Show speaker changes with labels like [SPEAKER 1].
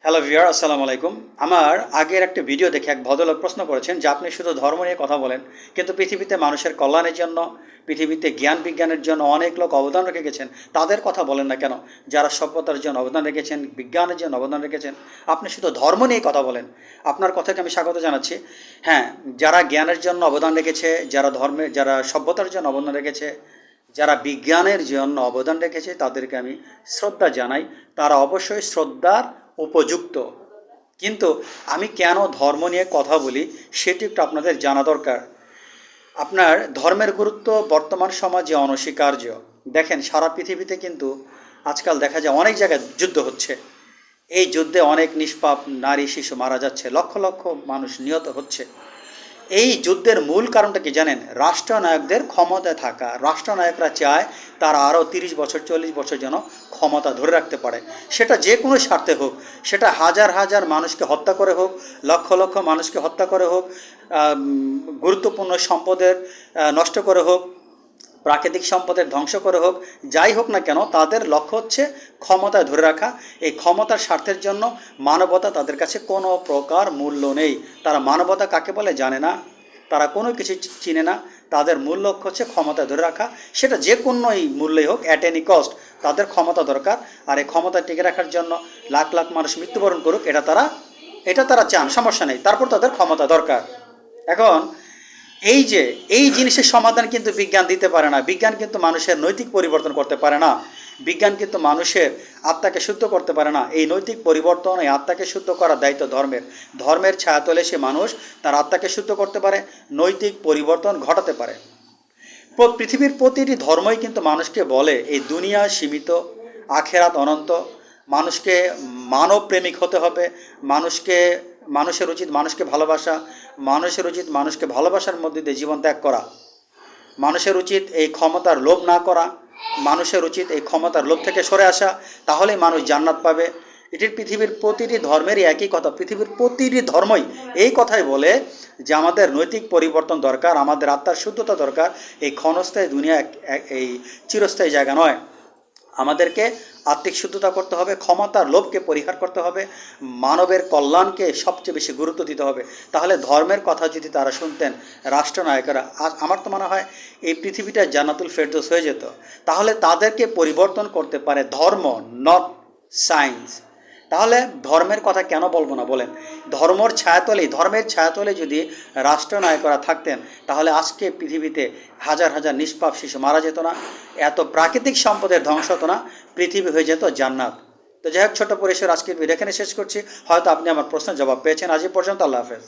[SPEAKER 1] Hello viewer, আসসালামু আলাইকুম। আমার আগের একটা ভিডিও দেখে এক ভদ্রলোক প্রশ্ন করেছেন যে আপনি শুধু ধর্ম নিয়ে কথা বলেন, কিন্তু পৃথিবীতে মানুষের কল্যাণের জন্য, পৃথিবীতে জ্ঞান বিজ্ঞানের জন্য অনেক লোক অবদান রেখে গেছেন, তাদের কথা বলেন না কেন? যারা সভ্যতার জন্য অবদান রেখেছেন, বিজ্ঞানের জন্য অবদান রেখেছেন, আপনি শুধু ধর্ম নিয়ে কথা বলেন। আপনার কথাকে আমি স্বাগত জানাচ্ছি। হ্যাঁ, যারা জ্ঞানের জন্য অবদান রেখেছে, যারা সভ্যতার জন্য অবদান রেখেছে, যারা বিজ্ঞানের জন্য অবদান রেখেছে, তাদেরকে আমি শ্রদ্ধা জানাই। তারা অবশ্যই শ্রদ্ধার উপযুক্ত। কিন্তু আমি কেন ধর্ম নিয়ে কথা বলি সেটি একটু আপনাদের জানা দরকার। আপনার ধর্মের গুরুত্ব বর্তমান সমাজে অনস্বীকার্য। দেখেন, সারা পৃথিবীতে কিন্তু আজকাল দেখা যায় অনেক জায়গায় যুদ্ধ হচ্ছে। এই যুদ্ধে অনেক নিষ্পাপ নারী শিশু মারা যাচ্ছে, লক্ষ লক্ষ মানুষ নিহত হচ্ছে। এই যুদ্ধের মূল কারণটা কি জানেন? রাষ্ট্রনায়কদের ক্ষমতায় থাকা। রাষ্ট্রনায়করা চায় তারা আরও 30 বছর 40 বছর যেন ক্ষমতা ধরে রাখতে পারে, সেটা যে কোনো স্বার্থে হোক। সেটা হাজার হাজার মানুষকে হত্যা করে হোক, লক্ষ লক্ষ মানুষকে হত্যা করে হোক, গুরুত্বপূর্ণ সম্পদের নষ্ট করে হোক, প্রাকৃতিক সম্পদের ধ্বংস করে হোক, যাই হোক না কেন, তাদের লক্ষ্য হচ্ছে ক্ষমতায় ধরে রাখা। এই ক্ষমতার স্বার্থের জন্য মানবতা তাদের কাছে কোনো প্রকার মূল্য নেই। তারা মানবতা কাকে বলে জানে না, তারা কোনো কিছু চিনে না। তাদের মূল লক্ষ্য হচ্ছে ক্ষমতা ধরে রাখা, সেটা যে কোনোই মূল্যই হোক, অ্যাট এনি কস্ট। তাদের ক্ষমতা দরকার, আর এই ক্ষমতা টিকে রাখার জন্য লাখ লাখ মানুষ মৃত্যুবরণ করুক, এটা তারা চান, সমস্যা নেই। তারপর তাদের ক্ষমতা দরকার। এখন এই জিনিসের সমাধান কিন্তু বিজ্ঞান দিতে পারে না। বিজ্ঞান কিন্তু মানুষের নৈতিক পরিবর্তন করতে পারে না। বিজ্ঞান কিন্তু মানুষের আত্মাকে শুদ্ধ করতে পারে না। এই নৈতিক পরিবর্তন, এই আত্মাকে শুদ্ধ করার দায়িত্ব ধর্মের। ধর্মের ছায়াতলে সে মানুষ তার আত্মাকে শুদ্ধ করতে পারে, নৈতিক পরিবর্তন ঘটাতে পারে। পৃথিবীর প্রতিটি ধর্মই কিন্তু মানুষকে বলে এই দুনিয়া সীমিত, আখেরাত অনন্ত। মানুষকে মানব প্রেমিক হতে হবে। মানুষের উচিত মানুষকে ভালোবাসা। মানুষের উচিত মানুষকে ভালোবাসার মধ্যে দিয়ে জীবন ত্যাগ করা। মানুষের উচিত এই ক্ষমতার লোভ না করা। মানুষের উচিত এই ক্ষমতার লোভ থেকে সরে আসা। তাহলেই মানুষ জান্নাত পাবে। এটির পৃথিবীর প্রতিটি ধর্মেরই একই কথা। পৃথিবীর প্রতিটি ধর্মই এই কথাই বলে যে আমাদের নৈতিক পরিবর্তন দরকার, আমাদের আত্মার শুদ্ধতা দরকার। এই ক্ষণস্থায়ী দুনিয়া এই চিরস্থায়ী জায়গা নয়। আমাদেরকে আত্মিক শুদ্ধতা করতে হবে, ক্ষমতার লোভকে পরিহার করতে হবে, মানবের কল্যাণকে সবচেয়ে বেশি গুরুত্ব দিতে হবে। তাহলে ধর্মের কথা যদি তারা শুনতেন, রাষ্ট্রনায়কেরা, আমার তো মনে হয় এই পৃথিবীটা জান্নাতুল ফেরদৌস হয়ে যেত। তাহলে তাদেরকে পরিবর্তন করতে পারে ধর্ম, নট সায়েন্স। তাহলে ধর্মের কথা কেন বলবো না বলেন? ধর্মের ছায়াতলে যদি রাষ্ট্রনায়করা থাকতেন, তাহলে আজকে পৃথিবীতে হাজার হাজার নিষ্পাপ শিশু মারা যেত না, এত প্রাকৃতিক সম্পদের ধ্বংস হতো না, পৃথিবী হয়ে যেত জান্নাত। তো যাই হোক, ছোট পরিসর আজকের ভিডিও এখানে শেষ করছি। হয়তো আপনি আমার প্রশ্নের জবাব পেয়েছেন। আজ পর্যন্ত, আল্লাহ হাফেজ।